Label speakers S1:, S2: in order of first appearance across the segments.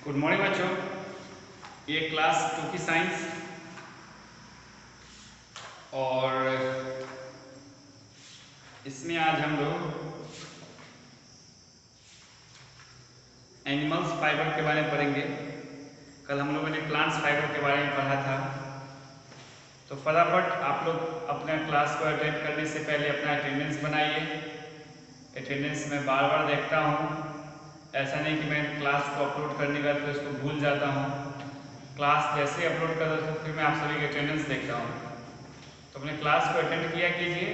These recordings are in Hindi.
S1: गुड मॉर्निंग बच्चों। ये क्लास 2 की साइंस और इसमें आज हम लोग एनिमल्स फाइबर के बारे में पढ़ेंगे। कल हम लोगों ने प्लांट्स फाइबर के बारे में पढ़ा था, तो फटाफट आप लोग अपने क्लास को अटेंड करने से पहले अपना अटेंडेंस बनाइए। अटेंडेंस मैं बार बार देखता हूँ, ऐसा नहीं कि मैं क्लास को अपलोड करने के बाद फिर उसको भूल जाता हूँ। क्लास जैसे अपलोड कर दो फिर मैं आप सभी की अटेंडेंस देखता हूँ, तो अपने क्लास को अटेंड किया कीजिए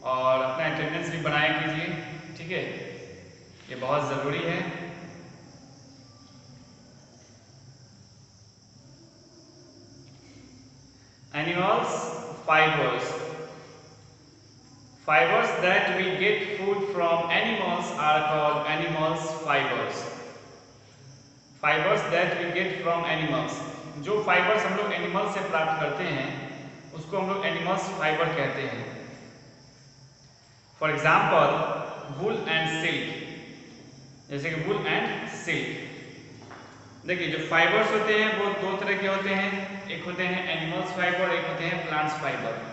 S1: और अपना अटेंडेंस भी बनाया कीजिए, ठीक है। ये बहुत ज़रूरी है। Animals fibres Fibers that we get food from animals are called animals fibers. Fibers that we get from animals, जो फाइबर्स हम लोग एनिमल से प्राप्त करते हैं उसको हम लोग एनिमल्स फाइबर कहते हैं। For example wool and silk, जैसे कि वूल एंड सिल्क। देखिए जो फाइबर्स होते हैं वो दो तरह के होते हैं, एक होते हैं एनिमल्स फाइबर, एक होते हैं प्लांट्स फाइबर।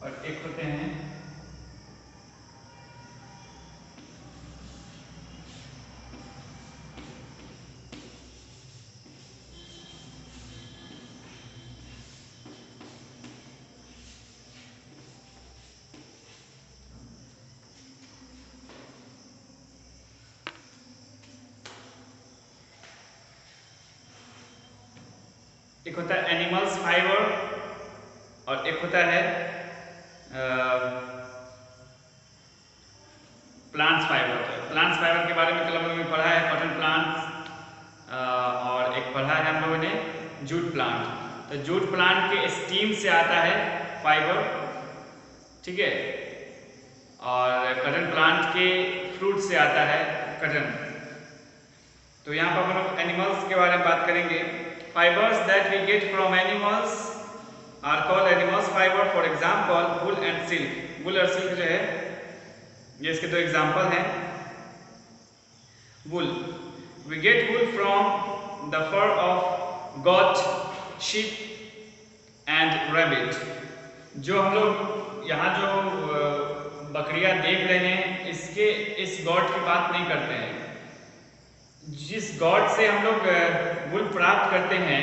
S1: और एक होते हैं एनिमल्स फाइबर और एक होता है प्लांट्स फाइबर। प्लांट्स फाइबर के बारे में कल हम लोगों ने पढ़ा है कॉटन प्लांट्स, और एक पढ़ा है हम लोगों ने जूट प्लांट। तो जूट प्लांट के स्टीम से आता है फाइबर, ठीक है, और कॉटन प्लांट के फ्रूट से आता है कॉटन। तो यहाँ पर हम लोग एनिमल्स के बारे में बात करेंगे। Fibres that we get from animals are called animals fibre. For example wool and silk. Wool और सिल्क जो है ये इसके दो एग्जाम्पल हैं। Wool, we get wool from the fur of goat, sheep and rabbit. जो हम लोग यहाँ जो बकरियां देख रहे हैं इस गॉट की बात नहीं करते हैं। जिस गॉट से हम लोग वूल प्राप्त करते हैं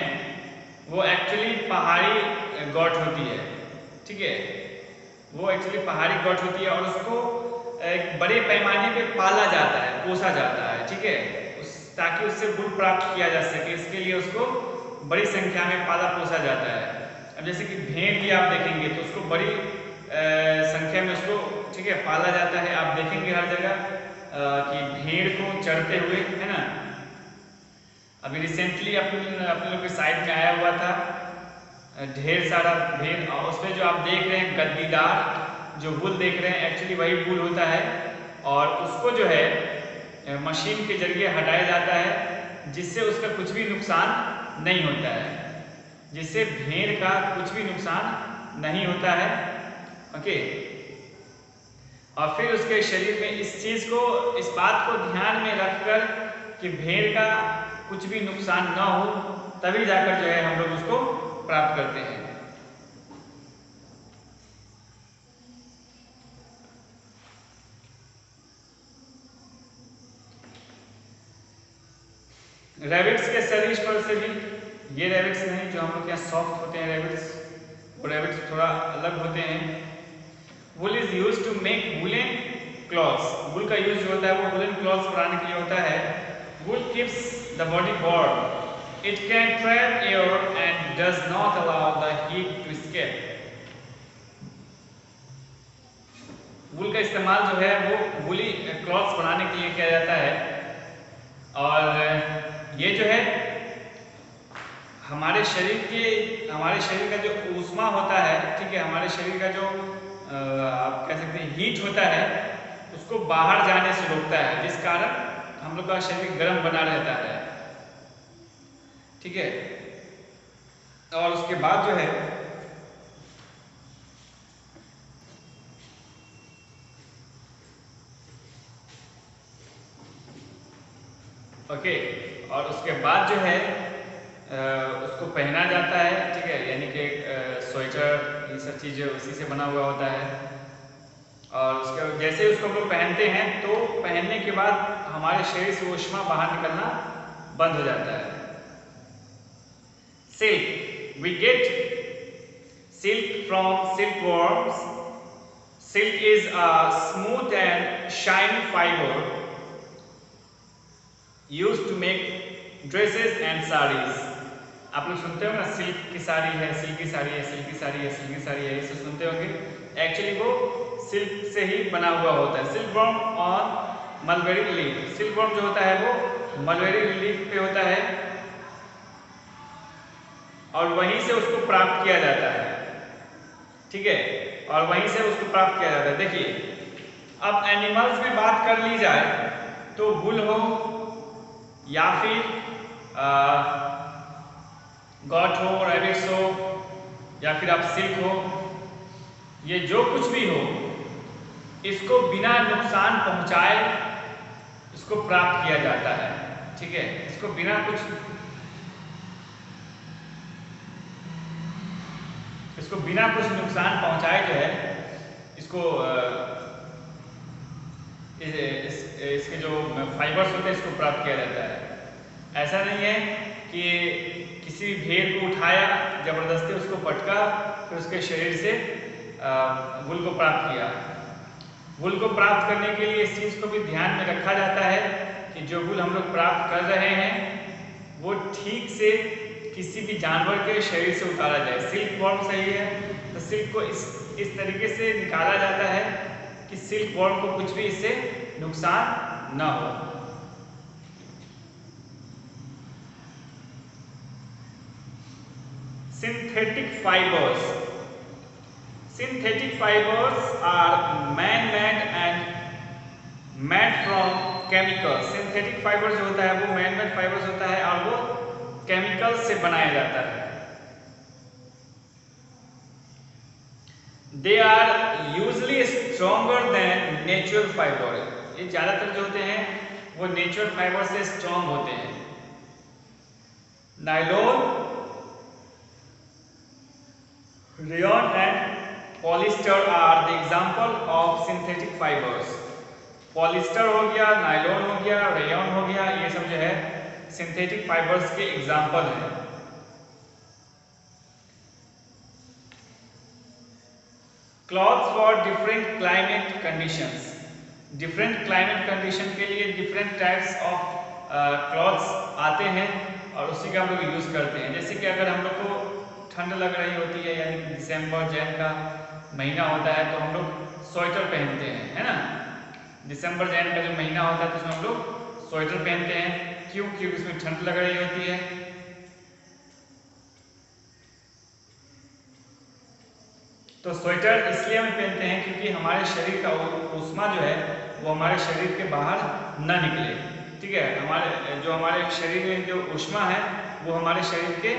S1: वो एक्चुअली पहाड़ी गॉट होती है, ठीक है। वो एक्चुअली पहाड़ी गॉट होती है और उसको एक बड़े पैमाने पे पाला जाता है, पोसा जाता है, ठीक है, ताकि उससे वूल प्राप्त किया जा सके। इसके लिए उसको बड़ी संख्या में पाला पोसा जाता है। अब जैसे कि भेड़ भी आप देखेंगे तो उसको बड़ी संख्या में उसको, ठीक है, पाला जाता है। आप देखेंगे हर जगह कि भेड़ को चढ़ते हुए, है ना। अभी रिसेंटली अपने लोग के साइड में आया हुआ था ढेर सारा भेड़, और उसमें जो आप देख रहे हैं गद्दीदार जो वूल देख रहे हैं एक्चुअली वही वूल होता है, और उसको जो है मशीन के जरिए हटाया जाता है जिससे उसका कुछ भी नुकसान नहीं होता है, जिससे भेड़ का कुछ भी नुकसान नहीं होता है, ओके। और फिर उसके शरीर में इस बात को ध्यान में रखकर कि भेड़ का कुछ भी नुकसान ना हो, तभी जाकर जो है हम लोग उसको प्राप्त करते हैं। रैबिट्स के शरीर पर से भी, ये रैबिट्स नहीं जो हम लोग यहाँ सॉफ्ट होते हैं रैबिट्स, वो रैबिट्स थोड़ा अलग होते हैं। Wool is use to make woollen clothes. Wool का यूज जो होता है वो वुलन क्लॉथ्स बनाने के लिए होता है। Wool keeps the body warm, it can trap air and does not allow the heat to escape. Wool का इस्तेमाल जो है वो वूली क्लॉथ्स बनाने के लिए किया जाता है, और ये जो है हमारे शरीर का जो ऊष्मा होता है, ठीक है, हमारे शरीर का जो आप कह सकते हैं हीट होता है, उसको बाहर जाने से रोकता है, जिस कारण हम लोग का शरीर गर्म बना रहता है। ठीक है, और उसके बाद जो है ओके, और उसके बाद जो है उसको पहना जाता है। ठीक है, यानी कि स्वेटर, ये सब चीज़ें उसी से बना हुआ होता है। और उसके जैसे उसको हम लोग पहनते हैं तो पहनने के बाद हमारे शरीर से ऊष्मा बाहर निकलना बंद हो जाता है। Silk, we get silk from silk worms. Silk is a smooth and shiny fibre used to make dresses and sarees। आप लोग सुनते हो ना, सिल्क की साड़ी है, सिल्क की साड़ी है, सिल्क की साड़ी है, सिल्क की साड़ी है, इसे सुनते होंगे। एक्चुअली वो सिल्क से ही बना हुआ होता है। सिल्क वर्म और मलबेरी लीफ, सिल्क वर्म जो होता है वो मलबेरी लीफ पे होता है और वहीं से उसको प्राप्त किया जाता है। ठीक है, और वहीं से उसको प्राप्त किया जाता है। देखिए, अब एनिमल्स में बात कर ली जाए तो वुल हो या फिर गॉट हो, रैबिट्स हो, या फिर आप सिल्क हो, ये जो कुछ भी हो, इसको बिना नुकसान पहुंचाए इसको प्राप्त किया जाता है। ठीक है, इसको बिना कुछ नुकसान पहुंचाए जो है इसको इसके जो फाइबर्स होते हैं इसको प्राप्त किया जाता है। ऐसा नहीं है कि किसी भी भेड़ को उठाया, जबरदस्ती उसको पटका, फिर उसके शरीर से वुल को प्राप्त किया। वुल को प्राप्त करने के लिए इस चीज़ को भी ध्यान में रखा जाता है कि जो वुल हम लोग प्राप्त कर रहे हैं वो ठीक से किसी भी जानवर के शरीर से उतारा जाए। सिल्क वर्म सही है तो सिल्क को इस तरीके से निकाला जाता है कि सिल्क वर्म को कुछ भी इससे नुकसान न हो। Synthetic fibers. Synthetic fibers are man-made and made from chemicals. Synthetic fibers जो होता है वो man-made fibers होता है और वो केमिकल से बनाया जाता है। They are usually stronger than natural fiber. ये ज्यादातर जो होते हैं वो नेचुरल फाइबर से स्ट्रॉन्ग होते हैं। Nylon, rayon and polyester are the example of synthetic fibres. Polyester हो गया, नायलॉन हो गया, रेयॉन हो गया, ये सब जो है सिंथेटिक फाइबर्स के एग्जांपल हैं। Clothes for different climate conditions. Different climate condition के लिए डिफरेंट टाइप्स ऑफ क्लॉथ्स आते हैं और उसी का हम लोग यूज़ करते हैं। जैसे कि अगर हम लोग को ठंड लग रही होती है, यानी दिसंबर जैन का महीना होता है, तो हम लोग स्वेटर पहनते हैं, है ना। दिसंबर जैन का जो महीना होता है तो उसमें हम लोग स्वेटर पहनते हैं। क्यों? क्योंकि उसमें ठंड लग रही होती है। तो स्वेटर इसलिए हम पहनते हैं क्योंकि हमारे शरीर का ऊष्मा जो है वो हमारे शरीर के बाहर न निकले। ठीक है, हमारे शरीर में जो ऊष्मा है वो हमारे शरीर के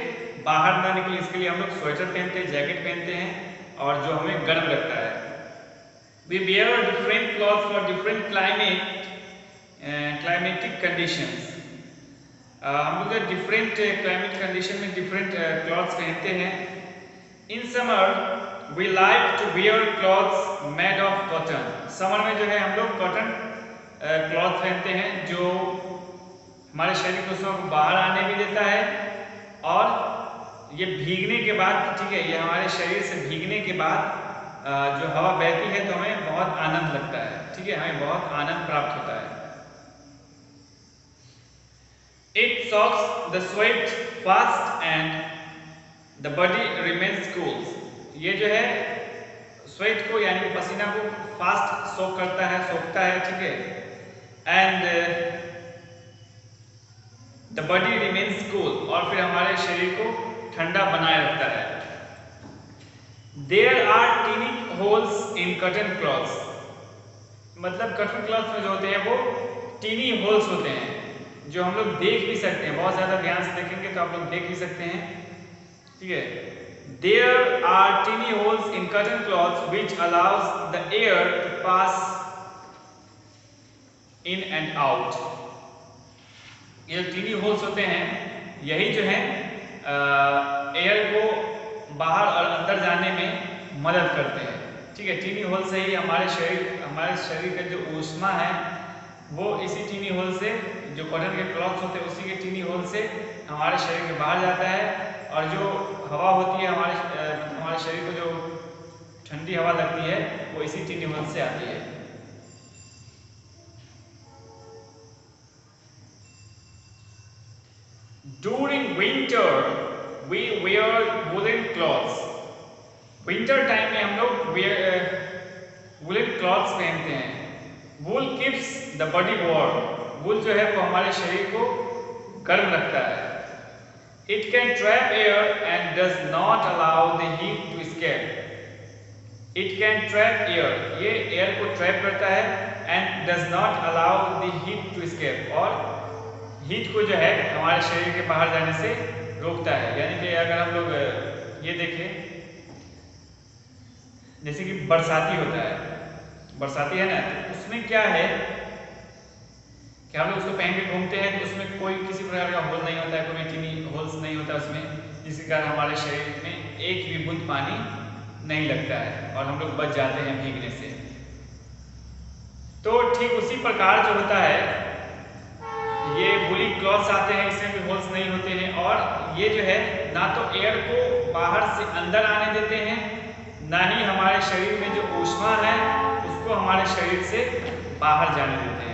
S1: बाहर ना निकले, इसके लिए हम लोग स्वेटर पहनते हैं, जैकेट पहनते हैं और जो हमें गर्म लगता है। We wear different clothes for different climatic conditions. हम लोग डिफरेंट क्लाइमेट कंडीशन में डिफरेंट क्लॉथ्स पहनते हैं। In summer we like to wear clothes made of cotton. Summer में जो है हम लोग कॉटन क्लॉथ पहनते हैं जो हमारे शरीर को उसमें बाहर आने भी देता है और ये भीगने के बाद, ठीक है, ये हमारे शरीर से भीगने के बाद जो हवा बहती है तो हमें बहुत आनंद लगता है। ठीक है, हमें बहुत आनंद प्राप्त होता है। It soaks the sweat fast and the body remains cool. ये जो है स्वेट को यानी पसीना को फास्ट सोक करता है, सोखता है। ठीक है, and the body remains cool, और फिर हमारे शरीर को ठंडा बनाए रखता है। There are teeny holes in cotton cloths. मतलब कॉटन क्लॉथ में जो होते हैं वो टीनी होल्स होते हैं जो हम लोग देख भी सकते हैं, बहुत ज़्यादा ध्यान से देखेंगे तो आप लोग देख भी सकते हैं, ठीक है। There are teeny holes in cotton cloths which allows the air to pass in and out. ये टीनी होल्स होते हैं, यही जो है एयर को बाहर और अंदर जाने में मदद करते हैं, ठीक है। टीनी होल से ही हमारे शरीर का जो ऊष्मा है वो इसी टीनी होल से, जो कॉटन के क्लॉथ्स होते हैं उसी के टीनी होल से हमारे शरीर के बाहर जाता है, और जो हवा होती है हमारे शरीर को जो ठंडी हवा लगती है वो इसी टीनी होल से आती है। During winter we wear woolen clothes. Winter time में हम लोग वुलन क्लॉथ्स पहनते हैं। Wool keeps the body warm. Wool जो है वो हमारे शरीर को गर्म रखता है। It can trap air and does not allow the heat to escape. It can trap air, ये एयर को ट्रैप करता है, and does not allow the heat to escape, और हीट को जो है हमारे शरीर के बाहर जाने से रोकता है। यानी कि अगर हम लोग ये देखें, जैसे कि बरसाती होता है, बरसाती है ना, तो उसमें क्या है कि हम लोग उसको पहन के घूमते हैं तो उसमें कोई किसी प्रकार का होल नहीं होता है, कोई टीनी होल्स नहीं होता उसमें, जिसके कारण हमारे शरीर में एक भी बूंद पानी नहीं लगता है और हम लोग बच जाते हैं भीगने से। तो ठीक उसी प्रकार जो होता है, ये वूली क्लॉथ्स आते हैं, इसमें भी होल्स नहीं होते हैं, और ये जो है ना तो एयर को बाहर से अंदर आने देते हैं, ना ही हमारे शरीर में जो ऊष्मा है उसको हमारे शरीर से बाहर जाने देते हैं।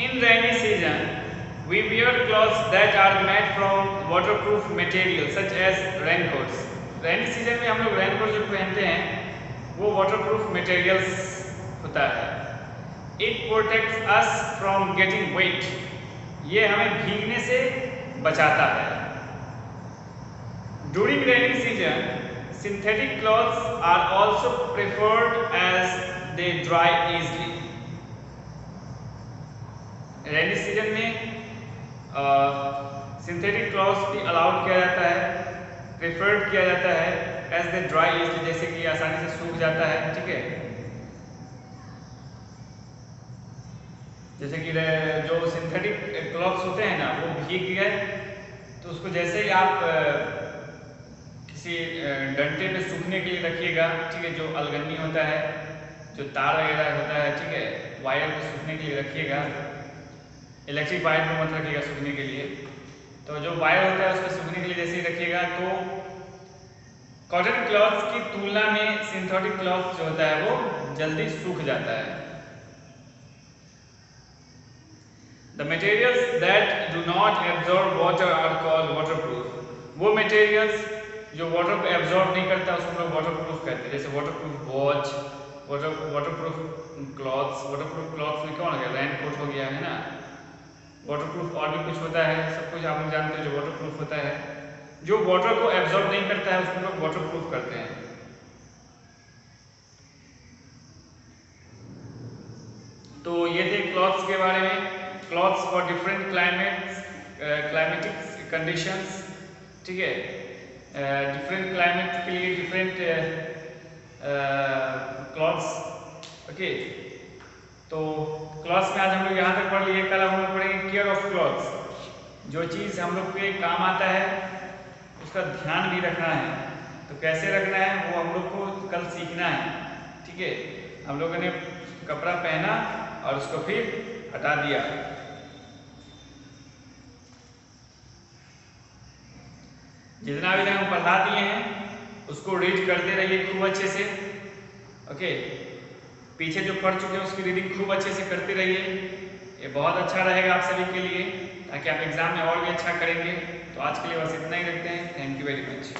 S1: In rainy season, we wear clothes that are made from waterproof material such as raincoats. Rainy season में हम लोग रेनकोट जो पहनते हैं वो waterproof materials होता है। It protects us from getting wet. ये हमें भीगने से बचाता है। During rainy season, synthetic clothes are also preferred as they dry easily. Rainy season में सिंथेटिक क्लॉथ्स भी अलाउड किया जाता है, प्रेफर्ड किया जाता है, एज दे ड्राई इजली, जैसे कि आसानी से सूख जाता है, ठीक है। जैसे कि जो सिंथेटिक क्लॉथ्स होते हैं ना, वो भीग गए तो उसको जैसे ही आप किसी डंडे पे सूखने के लिए रखिएगा, ठीक है, जो अलगन्नी होता है, जो तार वगैरह होता है, ठीक है, वायर को सूखने के लिए रखिएगा, इलेक्ट्रिक वायर में मत रखिएगा सूखने के लिए। तो जो वायर होता है उसको सूखने के लिए जैसे ही रखिएगा, तो कॉटन क्लॉथ्स की तुलना में सिंथेटिक क्लॉथ जो होता है वो जल्दी सूख जाता है। The materials that do not absorb water are called waterproof. वो मटेरियल्स जो वाटर को एब्जॉर्ब नहीं करता उसको हम लोग वाटरप्रूफ कहते हैं, जैसे waterproof watch, waterproof clothes. Waterproof clothes में कौन हो गया, रेनकोट हो गया, है ना। वाटरप्रूफ और भी कुछ होता है, सब कुछ आप लोग जानते हैं जो वाटरप्रूफ होता है, जो वाटर को एब्जॉर्ब नहीं करता है उसको लोग वाटरप्रूफ करते हैं। तो ये थे क्लॉथ्स के बारे में, clothes for different climatic conditions, ठीक है। डिफरेंट क्लाइमेट के लिए डिफरेंट क्लॉथ्स, ओके। तो क्लॉथ्स में आज हम लोग यहाँ तक पढ़ लिए, कल हम लोग पढ़ेंगे केयर ऑफ क्लॉथ्स। जो चीज़ हम लोग के काम आता है उसका ध्यान भी रखना है, तो कैसे रखना है वो हम लोग को कल सीखना है, ठीक है। हम लोगों ने कपड़ा पहना और उसको फिर हटा दिया। जितना भी हम पढ़ा दिए हैं उसको रीड करते रहिए खूब अच्छे से, ओके। पीछे जो पढ़ चुके हैं उसकी रीडिंग खूब अच्छे से करते रहिए, ये बहुत अच्छा रहेगा आप सभी के लिए, ताकि आप एग्ज़ाम में और भी अच्छा करेंगे। तो आज के लिए बस इतना ही रखते हैं। Thank you very much.